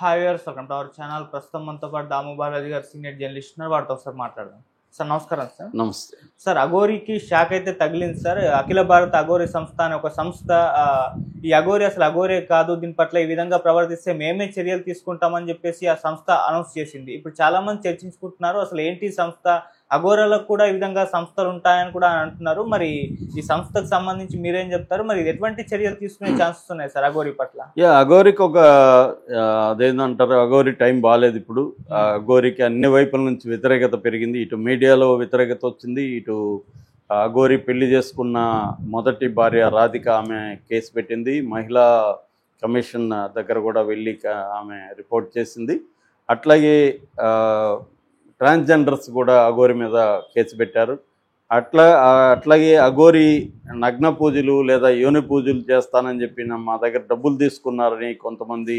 Hi viewers, welcome to our channel. ప్రస్తుతం మనతో పాటు దాము బాలాజీ గారు సీనియర్ జర్నలిస్ట్ ఉన్నారు. వారితో ఒకసారి మాట్లాడదాం. సార్ నమస్కారం. సార్ నమస్తే సార్, అఘోరికి షాక్ అయితే తగిలింది సార్. అఖిల భారత అఘోరి సంస్థ అనే ఒక సంస్థ ఈ అఘోరి అసలు అఘోరే కాదు, దీని పట్ల ఈ విధంగా ప్రవర్తిస్తే మేమే చర్యలు తీసుకుంటామని చెప్పేసి ఆ సంస్థ అనౌన్స్ చేసింది. ఇప్పుడు చాలా మంది చర్చించుకుంటున్నారు, అసలు ఏంటి సంస్థ, అఘోరాలకు కూడా ఈ విధంగా సంస్థలు ఉంటాయని కూడా అంటున్నారు. మరి ఈ సంస్థకు సంబంధించి మీరేం చెప్తారు? మరి ఎటువంటి చర్యలు తీసుకునే ఛాన్సెస్ ఉన్నాయి సార్ అఘోరి పట్ల? అఘోరికి ఒక అదేంటంటారు, అఘోరి టైం బాగాలేదు ఇప్పుడు. అఘోరికి అన్ని వైపుల నుంచి వ్యతిరేకత పెరిగింది. ఇటు మీడియాలో వ్యతిరేకత వచ్చింది, ఇటు అఘోరి పెళ్లి చేసుకున్న మొదటి భార్య రాధిక ఆమె కేసు పెట్టింది. మహిళా కమిషన్ దగ్గర కూడా వెళ్ళి ఆమె రిపోర్ట్ చేసింది. అట్లాగే ట్రాన్స్జెండర్స్ కూడా అఘోరి మీద కేసు పెట్టారు. అట్లాగే అఘోరి నగ్న పూజలు లేదా యోని పూజలు చేస్తానని చెప్పి మా దగ్గర డబ్బులు తీసుకున్నారని కొంతమంది,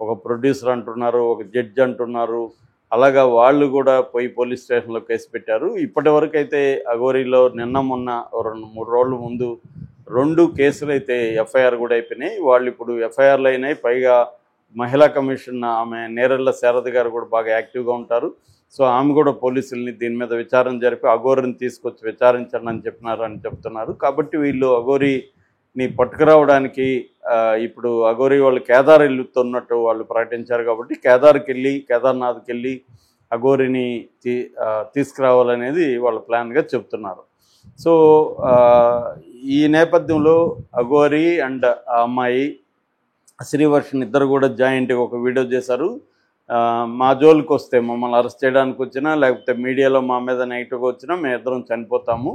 ఒక ప్రొడ్యూసర్ అంటున్నారు, ఒక జడ్జి అంటున్నారు. అలాగా వాళ్ళు కూడా పోయి పోలీస్ స్టేషన్లో కేసు పెట్టారు. ఇప్పటి వరకు అయితే అఘోరిలో నిన్న మొన్న 2-3 రోజుల ముందు 2 కేసులు అయితే ఎఫ్ఐఆర్ కూడా అయిపోయినాయి. వాళ్ళు ఇప్పుడు ఎఫ్ఐఆర్లు అయినాయి. పైగా మహిళా కమిషన్ ఆమె నేరెళ్ళ శారద గారు కూడా బాగా యాక్టివ్గా ఉంటారు. సో ఆమె కూడా పోలీసుల్ని దీని మీద విచారణ జరిపి అఘోరిని తీసుకొచ్చి విచారించండి అని చెప్తున్నారు. కాబట్టి వీళ్ళు అఘోరిని పట్టుకురావడానికి ఇప్పుడు అఘోరి వాళ్ళు కేదార్ వెళ్తున్నట్టు వాళ్ళు ప్రకటించారు. కాబట్టి కేదార్నాథ్కి వెళ్ళి అఘోరిని తీసుకురావాలనేది వాళ్ళ ప్లాన్గా చెప్తున్నారు. సో ఈ నేపథ్యంలో అఘోరి అండ్ ఆ అమ్మాయి శ్రీవర్షన్ ఇద్దరు కూడా జాయింట్గా ఒక వీడియో చేశారు. మా జోలికి వస్తే, మమ్మల్ని అరెస్ట్ చేయడానికి వచ్చినా లేకపోతే మీడియాలో మా మీద నెగిటివ్గా వచ్చినా మేము ఇద్దరం చనిపోతాము,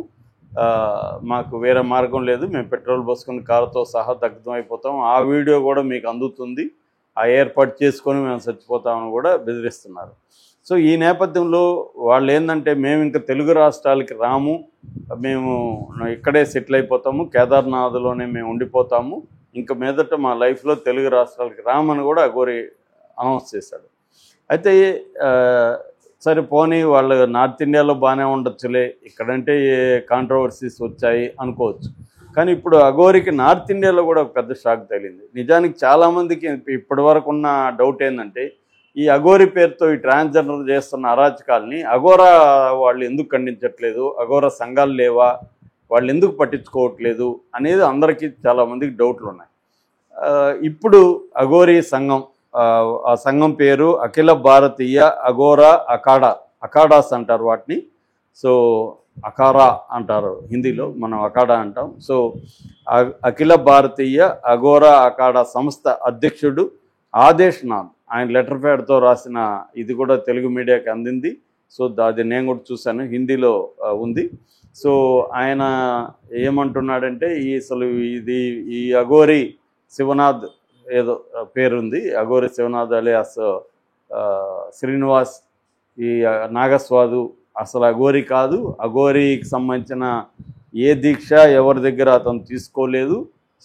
మాకు వేరే మార్గం లేదు, మేము పెట్రోల్ పోసుకుని కారుతో సహా దగ్ధం అయిపోతాం, ఆ వీడియో కూడా మీకు అందుతుంది, ఆ ఏర్పాటు చేసుకొని మేము చచ్చిపోతామని కూడా బెదిరిస్తున్నారు. సో ఈ నేపథ్యంలో వాళ్ళు ఏంటంటే, మేము ఇంకా తెలుగు రాష్ట్రాలకి రాము, మేము ఇక్కడే సెటిల్ అయిపోతాము, కేదార్నాథ్లోనే మేము ఉండిపోతాము, ఇంక మీదట మా లైఫ్లో తెలుగు రాష్ట్రాలకి రామని కూడా అఘోరి అనౌన్స్ చేశాడు. అయితే సరే పోనీ వాళ్ళు నార్త్ ఇండియాలో బాగానే ఉండొచ్చులే, ఇక్కడంటే కాంట్రవర్సీస్ వచ్చాయి అనుకోవచ్చు. కానీ ఇప్పుడు అఘోరికి నార్త్ ఇండియాలో కూడా పెద్ద షాక్ తగిలింది. నిజానికి చాలామందికి ఇప్పటి వరకు ఉన్న డౌట్ ఏంటంటే, ఈ అఘోరి పేరుతో ఈ ట్రాన్స్జెండర్ చేస్తున్న అరాచకాల్ని అఘోరా వాళ్ళు ఎందుకు ఖండించట్లేదు, అఘోరా సంఘాలు లేవా, వాళ్ళు ఎందుకు పట్టించుకోవట్లేదు అనేది అందరికీ చాలామందికి డౌట్లు ఉన్నాయి. ఇప్పుడు అఘోరి సంఘం, ఆ సంఘం పేరు అఖిల భారతీయ అఘోరా అఖాడాస్ అంటారు వాటిని. సో అఖారా అంటారు హిందీలో, మనం అఖాడా అంటాం. సో అఖిల భారతీయ అఘోరా అఖాడా సంస్థ అధ్యక్షుడు ఆదేశ్ నాథ్, ఆయన లెటర్ ప్యాడ్తో రాసిన ఇది కూడా తెలుగు మీడియాకి అందింది. సో అది నేను కూడా చూశాను, హిందీలో ఉంది. సో ఆయన ఏమంటున్నాడంటే, ఈ అఘోరి శివనాథ్ ఏదో పేరుంది, అఘోరి శివనాథ్ అలియాస్ శ్రీనివాస్ ఈ నాగస్వాదు అసలు అఘోరి కాదు, అఘోరికి సంబంధించిన ఏ దీక్ష ఎవరి దగ్గర అతను తీసుకోలేదు.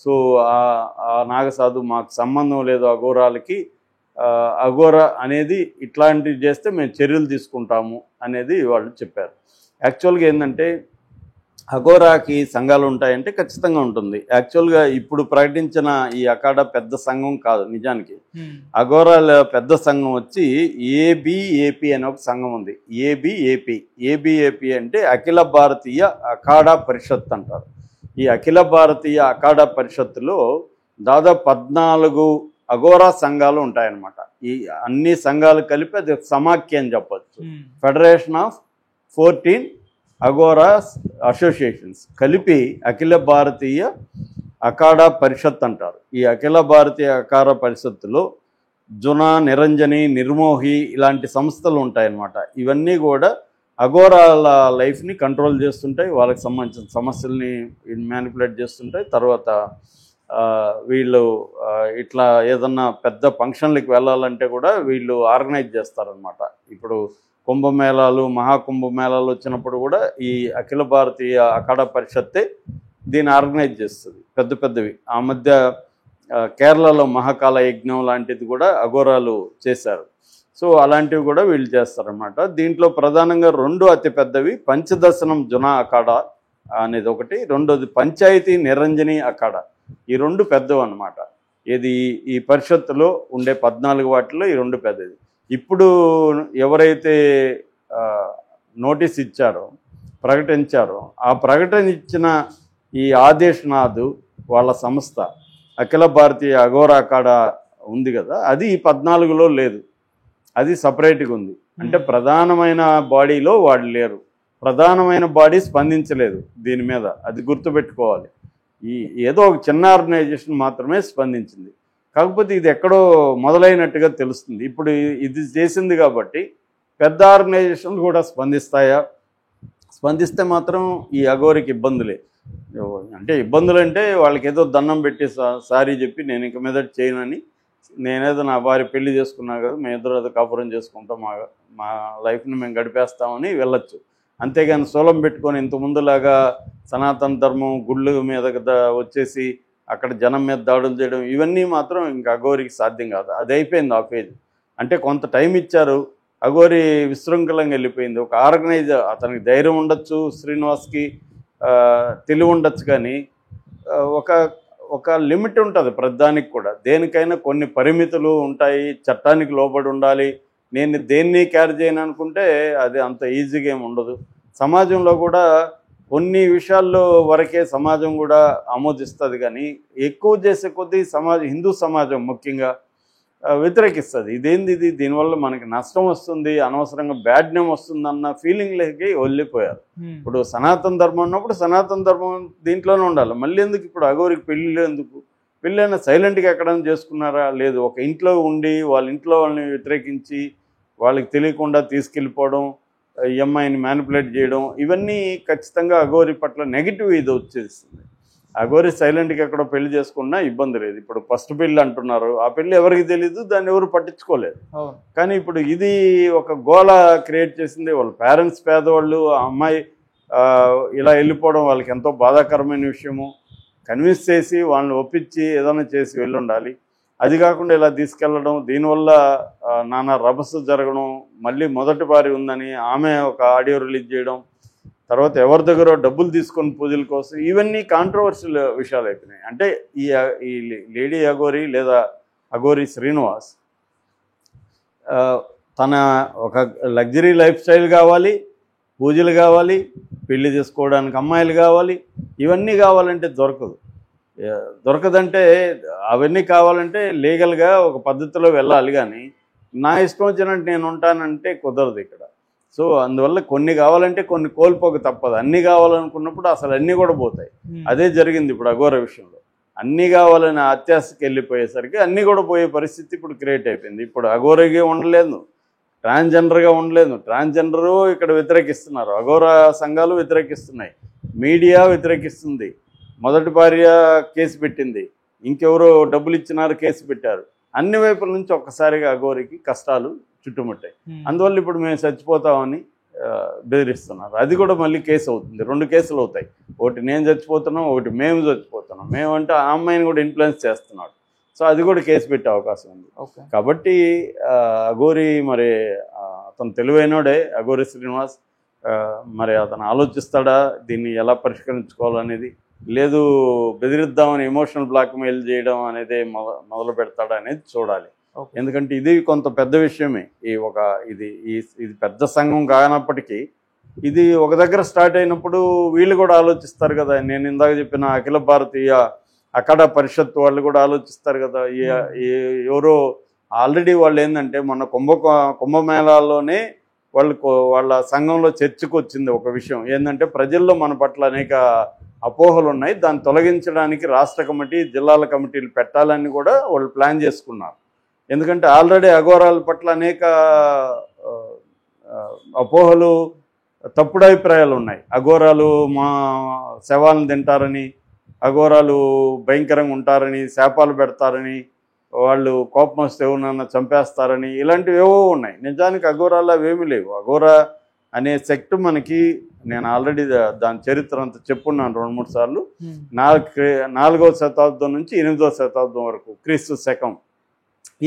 సో ఆ నాగసాధు మాకు సంబంధం లేదు అఘోరాలకి, అఘోరా అనేది ఇట్లాంటివి చేస్తే మేము చర్యలు తీసుకుంటాము అనేది వాళ్ళు చెప్పారు. యాక్చువల్గా ఏంటంటే, అఘోరాకి సంఘాలు ఉంటాయంటే ఖచ్చితంగా ఉంటుంది. యాక్చువల్గా ఇప్పుడు ప్రకటించిన ఈ అఖాడా పెద్ద సంఘం కాదు. నిజానికి అఘోరాల పెద్ద సంఘం వచ్చి ఏబిఏపి అనే ఒక సంఘం ఉంది. ఏబిఏపి అంటే అఖిల భారతీయ అఖాడా పరిషత్ అంటారు. ఈ అఖిల భారతీయ అఖాడా పరిషత్తులో దాదాపు 14 అఘోరా సంఘాలు ఉంటాయన్నమాట. ఈ అన్ని సంఘాలు కలిపి అది సమాఖ్య అని చెప్పచ్చు. ఫెడరేషన్ ఆఫ్ 14 అఘోరా అసోసియేషన్స్ కలిపి అఖిల భారతీయ అఖాడా పరిషత్ అంటారు. ఈ అఖిల భారతీయ అఖాడా పరిషత్తులో జునా, నిరంజని, నిర్మోహి ఇలాంటి సంస్థలు ఉంటాయన్నమాట. ఇవన్నీ కూడా అఘోరాల లైఫ్ని కంట్రోల్ చేస్తుంటాయి, వాళ్ళకి సంబంధించిన సమస్యల్ని మ్యానిపులేట్ చేస్తుంటాయి. తర్వాత వీళ్ళు ఇట్లా ఏదన్నా పెద్ద ఫంక్షన్లకి వెళ్ళాలంటే కూడా వీళ్ళు ఆర్గనైజ్ చేస్తారనమాట. ఇప్పుడు కుంభమేళాలు, మహాకుంభమేళాలు వచ్చినప్పుడు కూడా ఈ అఖిల భారతీయ అఖాడా పరిషత్తే దీన్ని ఆర్గనైజ్ చేస్తుంది, పెద్దవి. ఆ మధ్య కేరళలో మహాకాల యజ్ఞం లాంటిది కూడా అఘోరాలు చేశారు. సో అలాంటివి కూడా వీళ్ళు చేస్తారన్నమాట. దీంట్లో ప్రధానంగా 2 అతిపెద్దవి, పంచదర్శనం జునా అఖాడా అనేది ఒకటి, రెండోది పంచాయతీ నిరంజని అఖాడా. ఈ 2 పెద్దవి అన్నమాట. ఇది ఈ పరిషత్తులో ఉండే 14 వాటిల్లో ఈ 2 పెద్దది. ఇప్పుడు ఎవరైతే నోటీస్ ఇచ్చారో, ప్రకటించారో, ఆ ప్రకటన ఇచ్చిన ఈ ఆదేశ్నాథ్ వాళ్ళ సంస్థ అఖిల భారతీయ అఘోరా అఖాడా ఉంది కదా, అది ఈ 14లో లేదు, అది సపరేట్గా ఉంది. అంటే ప్రధానమైన బాడీలో వాళ్ళు లేరు, ప్రధానమైన బాడీ స్పందించలేదు దీని మీద, అది గుర్తుపెట్టుకోవాలి. ఏదో ఒక చిన్న ఆర్గనైజేషన్ మాత్రమే స్పందించింది. కాకపోతే ఇది ఎక్కడో మొదలైనట్టుగా తెలుస్తుంది. ఇప్పుడు ఇది చేసింది కాబట్టి పెద్ద ఆర్గనైజేషన్లు కూడా స్పందిస్తాయా? స్పందిస్తే మాత్రం ఈ అఘోరికి ఇబ్బందులే. అంటే ఇబ్బందులు అంటే వాళ్ళకి ఏదో దండం పెట్టి సారీ చెప్పి నేను ఇంక మీద చేయనని, నేనేదో నా భార్య పెళ్లి చేసుకున్నా కదా, మేము ఇద్దరు ఏదో కాపురం చేసుకుంటాం, మా లైఫ్ని మేము గడిపేస్తామని వెళ్ళొచ్చు. అంతేగాని సోలం పెట్టుకొని ఇంత ముందులాగా సనాతన ధర్మం గుళ్ళు మీద వచ్చేసి అక్కడ జనం మీద దాడులు చేయడం, ఇవన్నీ మాత్రం ఇంకా అఘోరికి సాధ్యం కాదు. అది అయిపోయింది ఆ ఫేజ్. అంటే కొంత టైం ఇచ్చారు, అఘోరి విశృంఖలంగా వెళ్ళిపోయింది. ఒక ఆర్గనైజర్, అతనికి ధైర్యం ఉండొచ్చు, శ్రీనివాస్కి తెలివి ఉండొచ్చు, కానీ ఒక లిమిట్ ఉంటుంది ప్రతిదానికి కూడా. దేనికైనా కొన్ని పరిమితులు ఉంటాయి, చట్టానికి లోబడి ఉండాలి. నేను దేన్ని క్యారీ చేయను అనుకుంటే అది అంత ఈజీగా ఏమి ఉండదు. సమాజంలో కూడా కొన్ని విషయాల్లో వరకే సమాజం కూడా ఆమోదిస్తుంది, కానీ ఎక్కువ చేసే కొద్దీ హిందూ సమాజం ముఖ్యంగా వ్యతిరేకిస్తుంది. ఇదేంది ఇది, దీనివల్ల మనకి నష్టం వస్తుంది, అనవసరంగా బ్యాడ్ నేమ్ వస్తుంది అన్న ఫీలింగ్లకి వెళ్ళిపోయారు. ఇప్పుడు సనాతన ధర్మం ఉన్నప్పుడు సనాతన ధర్మం దీంట్లోనే ఉండాలి. మళ్ళీ ఎందుకు ఇప్పుడు అఘోరికి పెళ్ళిళ్ళు ఎందుకు? పెళ్ళైనా సైలెంట్గా ఎక్కడైనా చేసుకున్నారా? లేదు, ఒక ఇంట్లో ఉండి వాళ్ళ ఇంట్లో వాళ్ళని వ్యతిరేకించి వాళ్ళకి తెలియకుండా తీసుకెళ్ళిపోవడం, ఈ అమ్మాయిని మ్యానిపులేట్ చేయడం, ఇవన్నీ ఖచ్చితంగా అఘోరి పట్ల నెగిటివ్ ఇది వచ్చేస్తుంది. అఘోరి సైలెంట్గా ఎక్కడో పెళ్లి చేసుకున్నా ఇబ్బంది లేదు. ఇప్పుడు ఫస్ట్ పెళ్ళి అంటున్నారు, ఆ పెళ్ళి ఎవరికి తెలీదు, దాన్ని ఎవరు పట్టించుకోలేదు. కానీ ఇప్పుడు ఇది ఒక గోల క్రియేట్ చేసింది. వాళ్ళ పేరెంట్స్ పేదవాళ్ళు, ఆ అమ్మాయి ఇలా వెళ్ళిపోవడం వాళ్ళకి ఎంతో బాధాకరమైన విషయము. కన్విన్స్ చేసి వాళ్ళని ఒప్పించి ఏదైనా చేసి వెళ్ళుండాలి. అది కాకుండా ఇలా తీసుకెళ్ళడం, దీనివల్ల నానా రభస జరగడం, మళ్ళీ మొదటి భార్య ఉందని ఆమె ఒక ఆడియో రిలీజ్ చేయడం, తర్వాత ఎవరి దగ్గర డబ్బులు తీసుకొని పూజల కోసం, ఇవన్నీ కాంట్రవర్షియల్ విషయాలు అయిపోయినాయి. అంటే ఈ లేడీ అఘోరి లేదా అఘోరి శ్రీనివాస్ తన ఒక లగ్జరీ లైఫ్ స్టైల్ కావాలి, పూజలు కావాలి, పెళ్లి చేసుకోవడానికి అమ్మాయిలు కావాలి, ఇవన్నీ కావాలంటే దొరకదంటే అవన్నీ కావాలంటే లీగల్గా ఒక పద్ధతిలో వెళ్ళాలి, కానీ నా ఇష్టం వచ్చినట్టు నేను ఉంటానంటే కుదరదు ఇక్కడ. సో అందువల్ల కొన్ని కావాలంటే కొన్ని కోల్పోక తప్పదు. అన్నీ కావాలనుకున్నప్పుడు అసలు అన్నీ కూడా పోతాయి. అదే జరిగింది ఇప్పుడు అఘోర విషయంలో. అన్నీ కావాలని అత్యాశకి వెళ్ళిపోయేసరికి అన్నీ కూడా పోయే పరిస్థితి ఇప్పుడు క్రియేట్ అయిపోయింది. ఇప్పుడు అఘోరగా ఉండలేదు, ట్రాన్స్జెండర్గా ఉండలేదు. ట్రాన్స్జెండరు ఇక్కడ వ్యతిరేకిస్తున్నారు, అఘోర సంఘాలు వ్యతిరేకిస్తున్నాయి, మీడియా వ్యతిరేకిస్తుంది. మొదటి భార్య కేసు పెట్టింది, ఇంకెవరో డబ్బులు ఇచ్చినారు కేసు పెట్టారు. అన్ని వైపుల నుంచి ఒక్కసారిగా అఘోరికి కష్టాలు చుట్టుముట్టాయి. అందువల్ల ఇప్పుడు మేము చచ్చిపోతామని బెదిరిస్తున్నారు. అది కూడా మళ్ళీ కేసు అవుతుంది, 2 కేసులు అవుతాయి. ఒకటి నేను చచ్చిపోతున్నాం, ఒకటి మేము చచ్చిపోతున్నాం. మేమంటే ఆ అమ్మాయిని కూడా ఇన్ఫ్లుయెన్స్ చేస్తున్నాడు. సో అది కూడా కేసు పెట్టే అవకాశం ఉంది. కాబట్టి అఘోరి మరి అతను తెలివైనోడే అఘోరి శ్రీనివాస్. మరి అతను ఆలోచిస్తాడా దీన్ని ఎలా పరిష్కరించుకోవాలనేది, లేదు బెదిరిద్దామని ఎమోషనల్ బ్లాక్మెయిల్ చేయడం అనేది మొదలు పెడతాడా అనేది చూడాలి. ఎందుకంటే ఇది కొంత పెద్ద విషయమే. ఇది పెద్ద సంఘం కానప్పటికీ ఇది ఒక దగ్గర స్టార్ట్ అయినప్పుడు వీళ్ళు కూడా ఆలోచిస్తారు కదా. నేను ఇందాక చెప్పిన అఖిల భారతీయ అఖాడా పరిషత్ వాళ్ళు కూడా ఆలోచిస్తారు కదా. ఎవరో ఆల్రెడీ వాళ్ళు ఏంటంటే మొన్న కుంభమేళాలోనే వాళ్ళ సంఘంలో చర్చకు వచ్చింది ఒక విషయం ఏంటంటే, ప్రజల్లో మన పట్ల అనేక అపోహలు ఉన్నాయి, దాన్ని తొలగించడానికి రాష్ట్ర కమిటీ, జిల్లాల కమిటీలు పెట్టాలని కూడా వాళ్ళు ప్లాన్ చేసుకున్నారు. ఎందుకంటే ఆల్రెడీ అఘోరాల పట్ల అనేక అపోహలు, తప్పుడు అభిప్రాయాలు ఉన్నాయి. అఘోరాలు మా శవాలను తింటారని, అఘోరాలు భయంకరంగా ఉంటారని, శాపాలు పెడతారని, వాళ్ళు కోపం వస్తే ఎవరన్నా చంపేస్తారని, ఇలాంటివి ఏవో ఉన్నాయి. నిజానికి అఘోరాలు అవేమీ లేవు. అఘోరా అనే సెక్ట్ మనకి, నేను ఆల్రెడీ దాని చరిత్ర అంతా చెప్పున్నాను 2-3 సార్లు. 4వ శతాబ్దం నుంచి 8వ శతాబ్దం వరకు క్రీస్తు శకం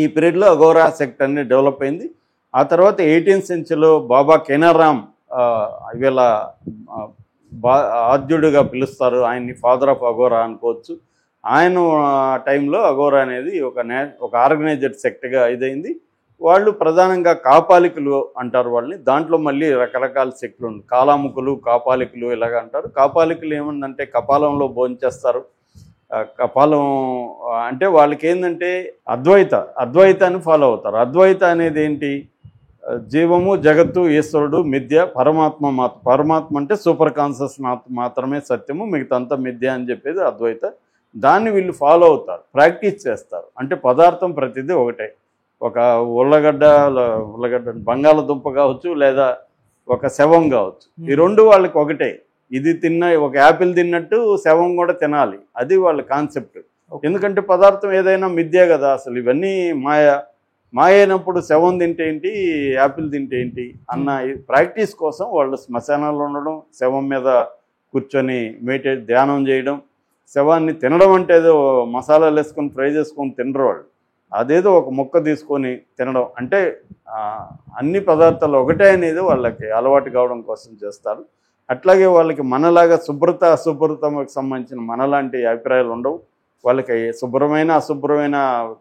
ఈ పీరియడ్లో అఘోరా సెక్ట్ అన్ని డెవలప్ అయింది. ఆ తర్వాత 18th సెంచరీలో బాబా కేనారాం వీళ్ళ ఆద్యుడిగా పిలుస్తారు, ఆయన్ని ఫాదర్ ఆఫ్ అఘోరా అనుకోవచ్చు. ఆయన టైంలో అఘోరా అనేది ఒక ఆర్గనైజ్డ్ సెక్ట్గా ఇదైంది. వాళ్ళు ప్రధానంగా కాపాలికులు అంటారు వాళ్ళని. దాంట్లో మళ్ళీ రకరకాల సెక్టులు ఉంది. కాలాముకులు, కాపాలికులు ఇలాగ అంటారు. కాపాలికులు ఏముందంటే కపాలంలో భోంచేస్తారు. కపాలం అంటే వాళ్ళకి ఏంటంటే అద్వైతాన్ని ఫాలో అవుతారు. అద్వైత అనేది ఏంటి? జీవము, జగత్తు, ఈశ్వరుడు, మిథ్య, పరమాత్మ అంటే సూపర్ కాన్షియస్ మాత్రమే సత్యము, మిగతాంతా మిథ్య అని చెప్పేది అద్వైత. దాన్ని వీళ్ళు ఫాలో అవుతారు, ప్రాక్టీస్ చేస్తారు. అంటే పదార్థం ప్రతిదీ ఒకటే. ఒక ఉల్లగడ్డ బంగాళదుంప కావచ్చు, లేదా ఒక శవం కావచ్చు, ఈ రెండు వాళ్ళకి ఒకటే. ఇది ఒక యాపిల్ తిన్నట్టు శవం కూడా తినాలి, అది వాళ్ళ కాన్సెప్ట్. ఎందుకంటే పదార్థం ఏదైనా మిథ్యే కదా. అసలు ఇవన్నీ మాయ అయినప్పుడు శవం తింటే ఏంటి, యాపిల్ తింటే ఏంటి అన్న ప్రాక్టీస్ కోసం వాళ్ళు శ్మశానాల్లో ఉండడం, శవం మీద కూర్చొని ధ్యానం చేయడం. శవాన్ని తినడం అంటే ఏదో మసాలాలు వేసుకొని ఫ్రై చేసుకొని తినరు వాళ్ళు. అదేదో ఒక ముక్క తీసుకొని తినడం అంటే అన్ని పదార్థాలు ఒకటే అనేది వాళ్ళకి అలవాటు కావడం కోసం చేస్తారు. అట్లాగే వాళ్ళకి మనలాగా శుభ్రత అశుభ్రతకు సంబంధించిన మనలాంటి అభిప్రాయాలు ఉండవు. వాళ్ళకి శుభ్రమైన అశుభ్రమైన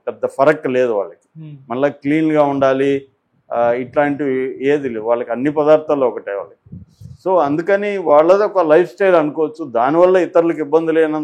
పెద్ద ఫరక్ లేదు వాళ్ళకి. మళ్ళీ క్లీన్గా ఉండాలి ఇట్లాంటివి ఏది లేవు వాళ్ళకి. అన్ని పదార్థాలు ఒకటే వాళ్ళకి. సో అందుకని వాళ్ళది ఒక లైఫ్ స్టైల్ అనుకోవచ్చు. దానివల్ల ఇతరులకు ఇబ్బంది లేనంత